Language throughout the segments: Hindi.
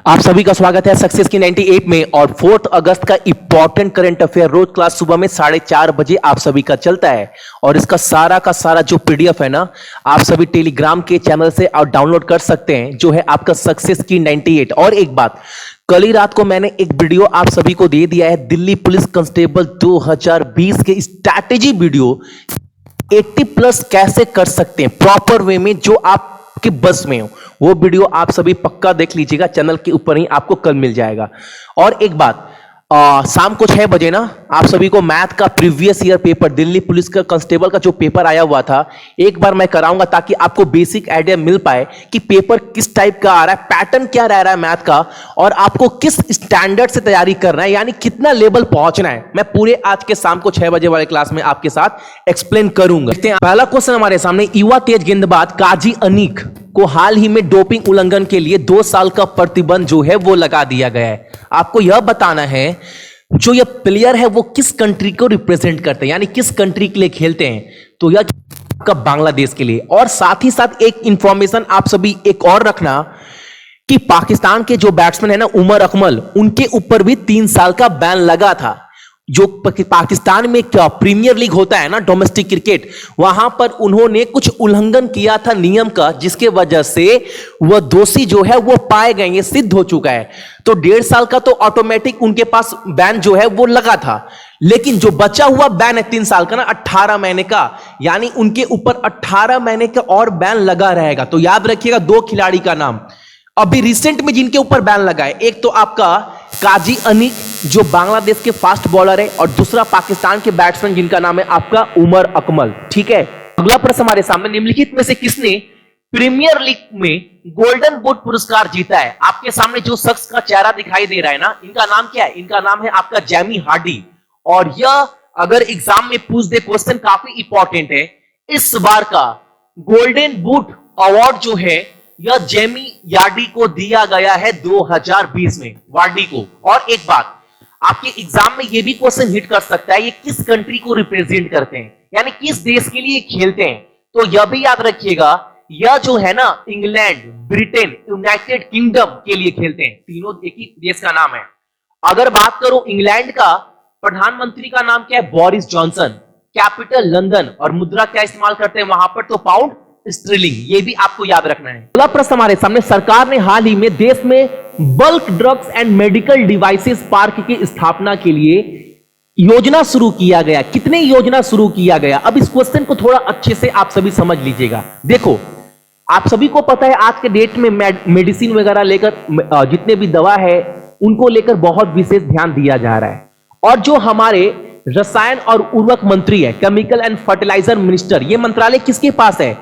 आप सभी का स्वागत है सक्सेस की 98 में। और 4 अगस्त का इंपॉर्टेंट करंट अफेयर रोज क्लास सुबह में 4:30 बजे आप सभी का चलता है। और इसका सारा का सारा जो पीडीएफ है ना, आप सभी टेलीग्राम के चैनल से आप डाउनलोड कर सकते हैं, जो है आपका सक्सेस की 98। और एक बात, कल ही रात को मैंने एक वीडियो आप सभी को दे दिया है, दिल्ली पुलिस कांस्टेबल 2020 के स्ट्रैटेजी वीडियो 80+ कैसे कर सकते हैं प्रॉपर वे में, जो आपके बस में हो। वो वीडियो आप सभी पक्का देख लीजिएगा, चैनल के ऊपर ही आपको कल मिल जाएगा। और एक बात, शाम को 6 बजे ना आप सभी को मैथ का previous year paper, Delhi police का कांस्टेबल का जो पेपर आया हुआ था, एक बार मैं कराऊंगा ताकि आपको बेसिक आइडिया मिल पाए कि पेपर किस टाइप का आ रहा है, पैटर्न क्या रह रहा है मैथ का, और आपको किस स्टैंडर्ड से तैयारी करना है, यानी कितना लेवल पहुंचना है। मैं पूरे आज के शाम को 6 बजे वाले क्लास में आपके साथ एक्सप्लेन करूंगा। पहला क्वेश्चन हमारे सामने, युवा तेज गेंदबाज काजी अनीक को हाल ही में डोपिंग उल्लंघन के लिए 2 साल का प्रतिबंध जो है वो लगा दिया गया है। आपको यह बताना है जो यह प्लेयर है वो किस कंट्री को रिप्रेजेंट करते हैं, यानी किस कंट्री के लिए खेलते हैं। तो यह कब बांग्लादेश के लिए। और साथ ही साथ एक इंफॉर्मेशन आप सभी एक और रखना कि पाकिस्तान के जो बैट्समैन है ना उमर अकमल, उनके ऊपर भी 3 साल का बैन लगा था। जो पाकिस्तान में क्या प्रीमियर लीग होता है ना, डोमेस्टिक क्रिकेट, वहां पर उन्होंने कुछ उल्लंघन किया था नियम का, जिसके वजह से वह दोषी जो है वो पाए गए, ये सिद्ध हो चुका है। तो 1.5 साल का तो ऑटोमेटिक उनके पास बैन जो है वो लगा था, लेकिन जो बचा हुआ बैन है 3 साल का ना, 18 महीने का, यानी उनके ऊपर 18 महीने का और बैन लगा रहेगा। तो याद रखिएगा 2 खिलाड़ी का नाम अभी रिसेंट में जिनके ऊपर बैन लगा है, एक तो आपका काजी अनीक जो बांग्लादेश के फास्ट बॉलर है, और दूसरा पाकिस्तान के बैट्समैन जिनका नाम है आपका उमर अकमल। ठीक है, अगला प्रश्न हमारे सामने, निम्नलिखित में से किसने प्रीमियर लीग में गोल्डन बूट पुरस्कार जीता है। आपके सामने जो शख्स का चेहरा दिखाई दे रहा है ना, इनका नाम क्या है? इनका नाम है आपका जेमी हार्डी। और यह अगर एग्जाम में पूछ दे क्वेश्चन, काफी इंपॉर्टेंट है। इस बार का गोल्डन बूट अवार्ड जो है यह जेमी यार्डी को दिया गया है 2020 में, वार्डी को। और एक बात, आपके एग्जाम में यह भी क्वेश्चन हिट कर सकता है, ये किस कंट्री को रिप्रेजेंट करते हैं, यानी किस देश के लिए खेलते हैं। तो यह भी याद रखिएगा, यह जो है ना इंग्लैंड, ब्रिटेन, यूनाइटेड किंगडम के लिए खेलते हैं। तीनों एक ही देश का नाम है। अगर बात करो इंग्लैंड का, प्रधानमंत्री का नाम क्या है? Boris Johnson. कैपिटल लंदन, और मुद्रा क्या इस्तेमाल करते हैं वहां पर? तो पाउंड स्टर्लिंग। ये भी आपको याद रखना है। अगला प्रश्न हमारे सामने, सरकार ने हाल ही में देश में bulk drugs and medical devices park की स्थापना के लिए योजना शुरू किया गया। कितने योजना शुरू किया गया? अब इस क्वेश्चन को थोड़ा अच्छे से आप सभी समझ लीजिएगा। देखो, आप सभी को पता है आज के डेट में मेडिसिन वगैरह लेकर, जितने भी दवा है उनको लेकर बहुत विशेष ध्यान दिया जा रहा है। और जो हमारे रसायन और उर्वरक मंत्री है, केमिकल एंड फर्टिलाइजर मिनिस्टर, ये मंत्रालय किसके पास है?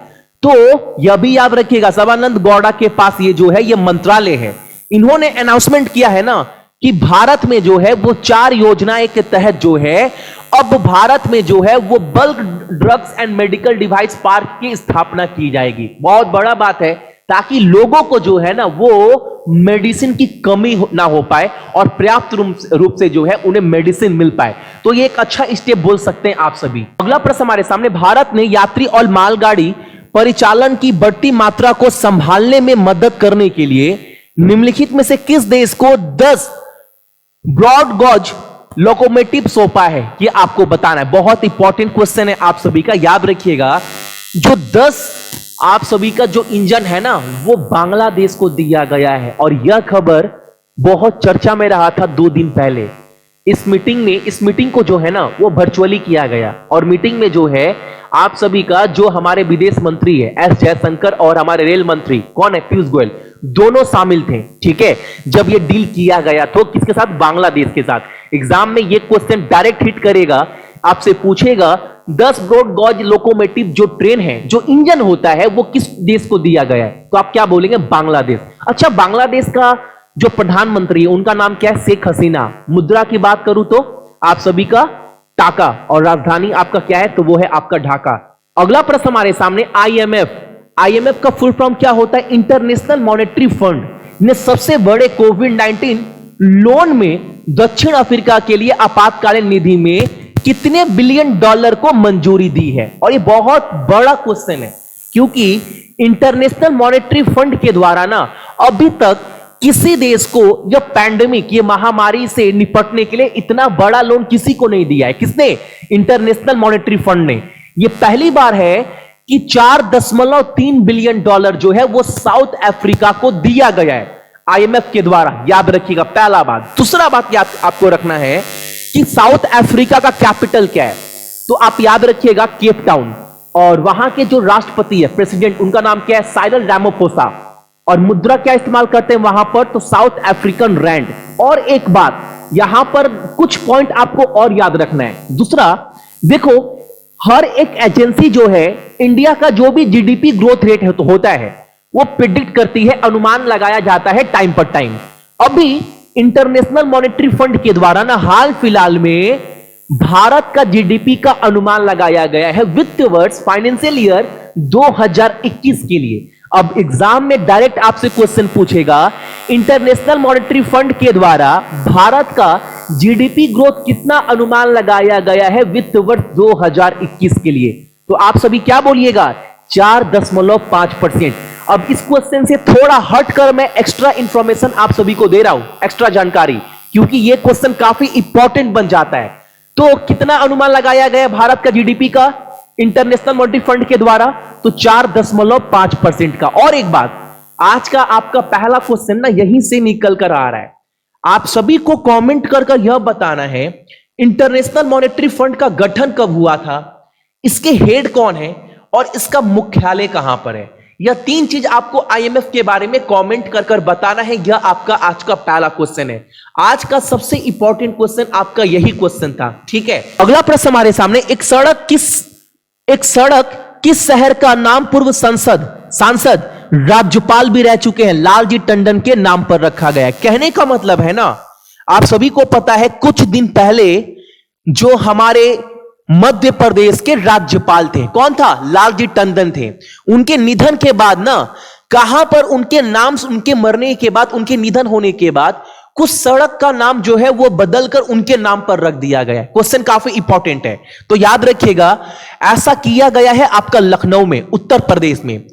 तो यह भी याद रखिएगा सदानंद गौड़ा के पास ये जो है ये मंत्रालय है। इन्होंने अनाउंसमेंट किया है ना कि भारत में जो है वो 4 योजनाएं के तहत जो है अब भारत में जो है वो bulk drugs and medical device park की स्थापना की जाएगी। बहुत बड़ा बात है, ताकि लोगों को जो है ना वो मेडिसिन की कमी ना हो पाए और पर्याप्त रूप से जो है उन्हें मेडिसिन मिल पाए। तो ये एक अच्छा स्टेप बोल सकते हैं आप सभी। अगला प्रश्न हमारे सामने, भारत ने यात्री और मालगाड़ी परिचालन की बढ़ती मात्रा को संभालने में मदद करने के लिए निम्नलिखित में से किस देश को 10 ब्रॉड गॉज लोकोमोटिव सौंपा है? ये आपको बताना है। बहुत इंपॉर्टेंट क्वेश्चन है आप सभी का, याद रखिएगा। जो 10 आप सभी का जो इंजन है ना वो बांग्लादेश को दिया गया है। और यह खबर बहुत चर्चा में रहा था 2 दिन पहले। इस मीटिंग को जो है ना वो वर्चुअली किया गया। और मीटिंग में जो है आप सभी का जो हमारे विदेश मंत्री है एस जयशंकर, और हमारे रेल मंत्री कौन है? पीयूष गोयल, दोनों शामिल थे। ठीक है, जब ये डील किया गया तो किसके साथ? बांग्लादेश के साथ। एग्जाम में ये क्वेश्चन डायरेक्ट हिट करेगा, आपसे पूछेगा 10 ब्रॉड गॉज लोकोमोटिव जो ट्रेन है, जो इंजन होता है, वो किस देश को दिया गया है? तो आप क्या बोलेंगे? बांग्लादेश। अच्छा, बांग्लादेश का जो प्रधानमंत्री है उनका नाम क्या है? शेख हसीना। मुद्रा की बात करूं तो आप सभी का टाका, और राजधानी आपका क्या है? तो वो है आपका ढाका। अगला प्रश्न हमारे सामने, आईएमएफ का फुल फॉर्म क्या होता है? इंटरनेशनल मॉनेटरी फंड ने सबसे बड़े कोविड-19 लोन में दक्षिण अफ्रीका के लिए आपातकालीन निधि में कितने बिलियन डॉलर को मंजूरी दी है? और ये बहुत बड़ा क्वेश्चन है, क्योंकि इंटरनेशनल मॉनेटरी फंड के द्वारा ना अभी तक किसी देश को यह पैंडेमिक, ये महामारी से निपटने के लिए इतना बड़ा लोन किसी को नहीं दिया है। किसने? इंटरनेशनल मॉनेटरी फंड ने। यह पहली बार है कि 4.3 बिलियन डॉलर जो है वो साउथ अफ्रीका को दिया गया है आईएमएफ के द्वारा। याद रखिएगा, पहला बात। दूसरा बात आपको रखना है कि साउथ अफ्रीका का कैपिटल क्या है, तो आप याद रखिएगा केप टाउन। और वहां के जो राष्ट्रपति है, प्रेसिडेंट, उनका नाम क्या है? Cyril Ramaphosa. और मुद्रा क्या इस्तेमाल करते हैं वहां पर? तो साउथ अफ्रीकन रैंड। और एक बात यहां पर कुछ पॉइंट आपको और याद रखना है। दूसरा, देखो, हर एक एजेंसी जो है इंडिया का जो भी जीडीपी ग्रोथ रेट है तो होता है, वो प्रिडिक्ट करती है, अनुमान लगाया जाता है टाइम पर टाइम। अभी इंटरनेशनल मॉनेटरी फंड के द्वारा ना हाल फिलहाल में भारत का जीडीपी का अनुमान लगाया गया है वित्त वर्ष फाइनेंशियल ईयर 2021 के लिए। अब एग्जाम में डायरेक्ट आपसे क्वेश्चन पूछेगा, इंटरनेशनल मॉनेटरी फंड के द्वारा भारत का जीडीपी ग्रोथ कितना अनुमान लगाया गया है वित्त वर्ष 2021 के लिए? तो आप सभी क्या बोलिएगा? 4.5%। अब इस क्वेश्चन से थोड़ा हटकर मैं एक्स्ट्रा इंफॉर्मेशन आप सभी को दे रहा हूं, एक्स्ट्रा जानकारी, क्योंकि यह क्वेश्चन काफी इंपॉर्टेंट बन जाता है। तो कितना अनुमान लगाया गया भारत का जीडीपी का इंटरनेशनल मॉनेटरी फंड के द्वारा? तो 4.5% का। और एक बात, आज का आपका पहला क्वेश्चन ना यहीं से निकल कर आ रहा है। आप सभी को कमेंट कर यह बताना है इंटरनेशनल मॉनेटरी फंड का गठन कब हुआ था, इसके हेड कौन है और इसका मुख्यालय कहां पर है। यह तीन चीज आपको आईएमएफ के बारे में कमेंट कर बताना है। यह आपका आज का पहला क्वेश्चन है। आज का सबसे इंपॉर्टेंट क्वेश्चन आपका यही क्वेश्चन था, ठीक है। अगला प्रश्न हमारे सामने, एक सड़क किस शहर का नाम पूर्व सांसद राज्यपाल भी रह चुके हैं लालजी टंडन के नाम पर रखा गया है। कहने का मतलब है ना, आप सभी को पता है कुछ दिन पहले जो हमारे मध्य प्रदेश के राज्यपाल थे, कौन था? लालजी टंडन थे। उनके निधन के बाद ना कहां पर उनके नाम, उनके मरने के बाद, उनके निधन होने के बाद कुछ सड़क का नाम जो है वो बदलकर उनके नाम पर रख दिया गया। क्वेश्चन काफी इंपॉर्टेंट है, तो याद रखिएगा। ऐसा किया गया है आपका लखनऊ में, उत्तर प्रदेश में।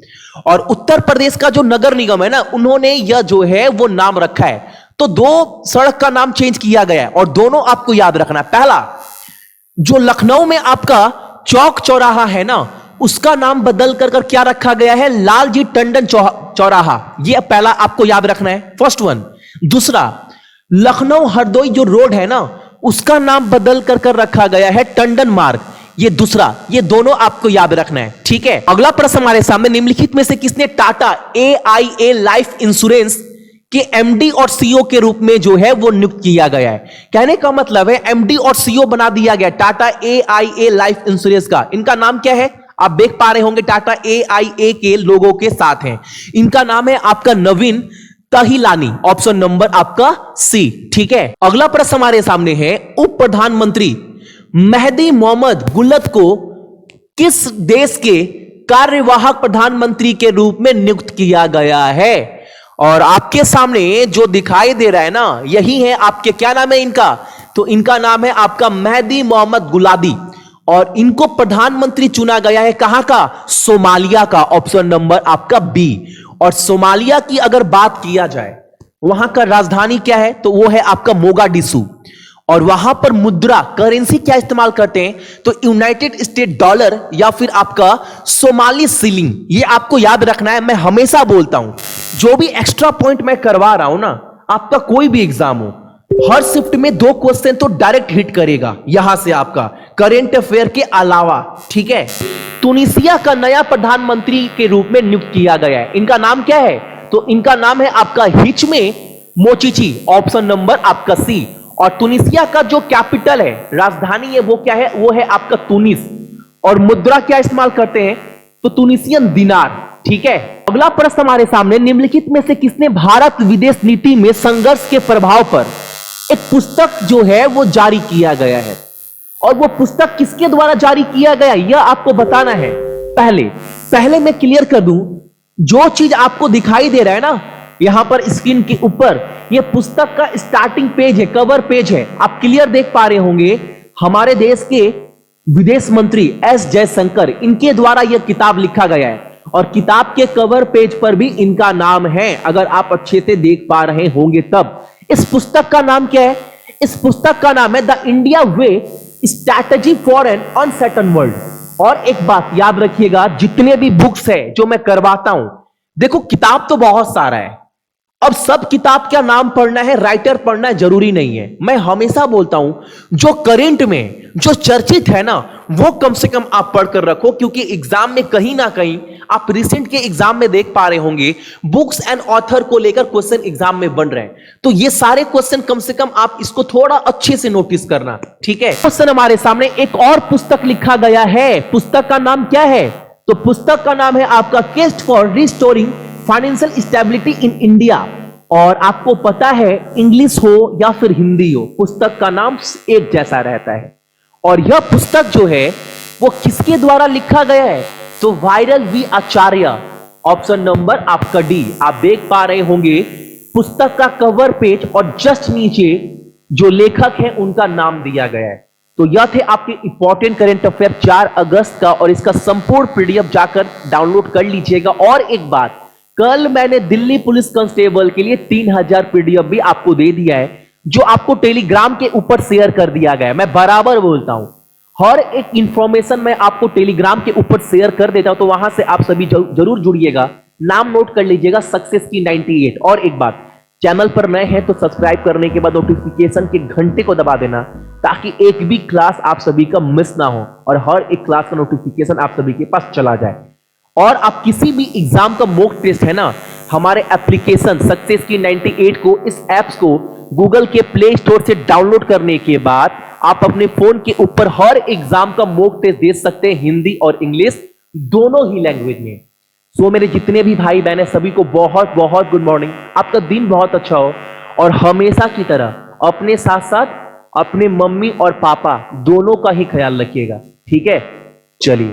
और उत्तर प्रदेश का जो नगर निगम है ना, उन्होंने यह जो है वो नाम रखा है। तो दो सड़क का नाम चेंज किया गया है और दोनों आपको याद रखना है। पहला, जो लखनऊ में आपका चौक चौराहा है ना, उसका नाम बदल कर क्या रखा गया है? लालजी टंडन चौराहा। यह पहला आपको याद रखना है, फर्स्ट वन। दूसरा, लखनऊ हरदोई जो रोड है ना, उसका नाम बदल कर रखा गया है टंडन मार्ग। ये दूसरा, ये दोनों आपको याद रखना है, ठीक है। अगला प्रश्न हमारे सामने, निम्नलिखित में से किसने टाटा AIA लाइफ इंश्योरेंस के एमडी और सीईओ के रूप में जो है वो नियुक्त किया गया है? कहने का मतलब है एमडी और सीईओ बना दिया गया टाटा AIA लाइफ इंश्योरेंस का। इनका नाम क्या है? आप देख पा रहे होंगे टाटा AIA के लोगों के साथ हैं। इनका नाम है आपका नवीन तहिलानी, ऑप्शन नंबर आपका सी, ठीक है। अगला प्रश्न हमारे सामने है, उप प्रधानमंत्री मेहदी मोहम्मद गुल्लत को किस देश के कार्यवाहक प्रधानमंत्री के रूप में नियुक्त किया गया है? और आपके सामने जो दिखाई दे रहा है ना, यही है आपके, क्या नाम है इनका? तो इनका नाम है आपका मेहदी मोहम्मद गुलादी। और इनको प्रधानमंत्री चुना गया है कहां का? सोमालिया का, ऑप्शन नंबर आपका बी। और सोमालिया की अगर बात किया जाए, वहां का राजधानी क्या है? तो वो है आपका मोगाडिशु। और वहां पर मुद्रा, करेंसी क्या इस्तेमाल करते हैं? तो यूनाइटेड स्टेट डॉलर या फिर आपका सोमाली सीलिंग। ये आपको याद रखना है। मैं हमेशा बोलता हूं, जो भी एक्स्ट्रा पॉइंट मैं करवा रहा हूं ना, आपका कोई भी एग्जाम हो, हर शिफ्ट में 2 क्वेश्चन तो डायरेक्ट हिट करेगा यहां से आपका करंट अफेयर के अलावा, ठीक है। तुनिसिया का नया प्रधानमंत्री के रूप में नियुक्त किया गया है। इनका नाम क्या है? तो इनका नाम है आपका हिचमे मोचिची, ऑप्शन नंबर आपका सी। और तुनिसिया का जो कैपिटल है, राजधानी है, वो क्या है? वो है आपका तुनिस। और मुद्रा क्या इस्तेमाल करते हैं? तो तुनिसियन दिनार, ठीक है। अगला प्रश्न हमारे सामने, निम्नलिखित में से किसने भारत विदेश नीति में संघर्ष के प्रभाव पर एक पुस्तक जो है वो जारी किया गया है? और वो पुस्तक किसके द्वारा जारी किया गया, यह आपको बताना है। पहले मैं क्लियर कर दूं, जो चीज आपको दिखाई दे रहा है ना यहां पर स्क्रीन के ऊपर, यह पुस्तक का स्टार्टिंग पेज है, कवर पेज है। आप क्लियर देख पा रहे होंगे, हमारे देश के विदेश मंत्री एस जयशंकर, इनके द्वारा यह किताब लिखा गया है। और किताब के कवर पेज पर भी इनका नाम है, अगर आप अच्छे से देख पा रहे होंगे तब। इस पुस्तक का नाम क्या है? इस पुस्तक का नाम है the India way strategy for an uncertain world. और एक बात याद रखिएगा, जितने भी बुक्स है जो मैं करवाता हूं, देखो किताब तो बहुत सारा है, अब सब किताब का नाम पढ़ना है, राइटर पढ़ना है जरूरी नहीं है। मैं हमेशा बोलता हूं जो करंट में जो चर्चित है ना, वो कम से कम आप पढ़कर रखो, क्योंकि एग्जाम में कहीं ना कहीं आप रिसेंट के एग्जाम में देख पा रहे होंगे बुक्स एंड ऑथर को लेकर क्वेश्चन एग्जाम में बन रहे हैं। तो ये सारे क्वेश्चन कम से कम आप इसको थोड़ा अच्छे से नोटिस करना, ठीक है। क्वेश्चन हमारे सामने एक और पुस्तक लिखा गया है, पुस्तक का नाम क्या है? तो पुस्तक का नाम है आपका quest for restoring financial stability in India. और आपको पता है इंग्लिश हो या फिर हिंदी हो, पुस्तक का नाम एक जैसा रहता है। और यह पुस्तक जो है वो किसके द्वारा लिखा गया है? तो वायरल वी आचार्य, ऑप्शन नंबर आपका डी। आप देख पा रहे होंगे पुस्तक का कवर पेज और जस्ट नीचे जो लेखक है उनका नाम दिया गया है। तो यह थे आपके इंपॉर्टेंट करेंट अफेयर 4 अगस्त का, और इसका संपूर्ण पीडीएफ जाकर डाउनलोड कर लीजिएगा। और एक बात, कल मैंने दिल्ली पुलिस कांस्टेबल के लिए 3000 पीडीएफ भी आपको दे दिया है, जो आपको टेलीग्राम के ऊपर शेयर कर दिया गया है। मैं बराबर बोलता हूं, हर एक इंफॉर्मेशन मैं आपको टेलीग्राम के ऊपर शेयर कर देता हूं, तो वहां से आप सभी जरूर जुड़िएगा। नाम नोट कर लीजिएगा, सक्सेस की 98। और एक बात, चैनल पर नए हैं तो सब्सक्राइब करने के बाद नोटिफिकेशन के घंटे को दबा देना, ताकि एक भी क्लास आप सभी का मिस ना हो और हर एक क्लास का नोटिफिकेशन आप सभी के पास चला जाए। और आप किसी भी एग्जाम का मॉक टेस्ट है ना, हमारे एप्लीकेशन सक्सेस की 98 को, इस ऐप्स को गूगल के प्ले स्टोर से डाउनलोड करने के बाद आप अपने फोन के ऊपर हर एग्जाम का मॉक टेस्ट दे सकते हैं, हिंदी और इंग्लिश दोनों ही लैंग्वेज में। सो मेरे जितने भी भाई बहन है सभी को बहुत बहुत गुड मॉर्निंग, आपका दिन बहुत अच्छा हो। और हमेशा की तरह अपने साथ साथ अपने मम्मी और पापा दोनों का ही ख्याल रखिएगा, ठीक है। चलिए।